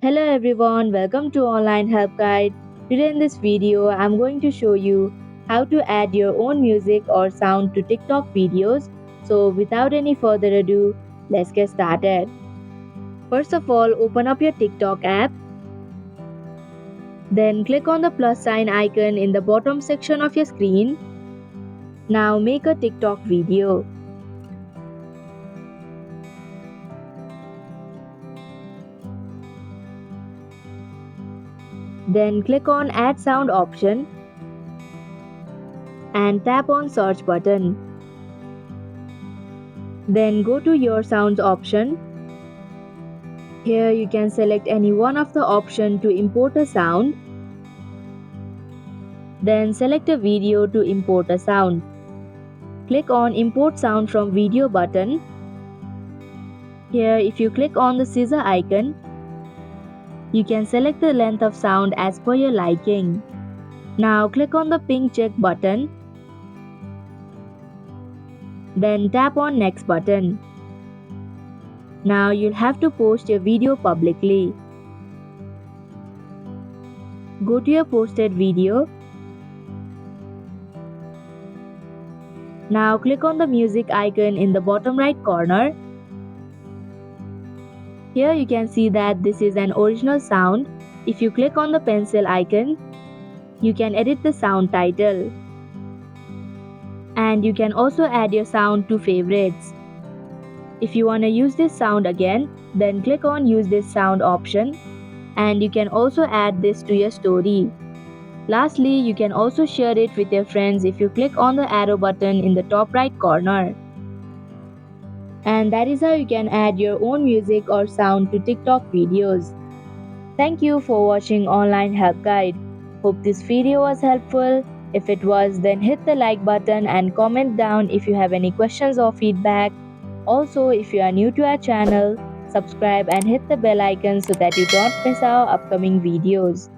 Hello everyone, welcome to Online Help Guide. Today in this video, I'm going to show you how to add your own music or sound to TikTok videos. So without any further ado, let's get started. First of all, open up your TikTok app. Then click on the plus sign icon in the bottom section of your screen. Now make a TikTok video. Then click on Add Sound option and tap on Search button. Then go to Your Sounds option. Here you can select any one of the options to import a sound. Then select a video to import a sound. Click on Import Sound from Video button. Here if you click on the scissor icon, you can select the length of sound as per your liking. Now click on the pink check button. Then tap on Next button. Now you'll have to post your video publicly. Go to your posted video. Now click on the music icon in the bottom right corner. Here you can see that this is an original sound. If you click on the pencil icon, you can edit the sound title. And you can also add your sound to favorites. If you want to use this sound again, then click on Use this sound option. And you can also add this to your story. Lastly, you can also share it with your friends if you click on the arrow button in the top right corner. And that is how you can add your own music or sound to TikTok videos. Thank you for watching Online Help Guide. Hope this video was helpful. If it was, then hit the like button and comment down if you have any questions or feedback. Also, if you are new to our channel, subscribe and hit the bell icon so that you don't miss our upcoming videos.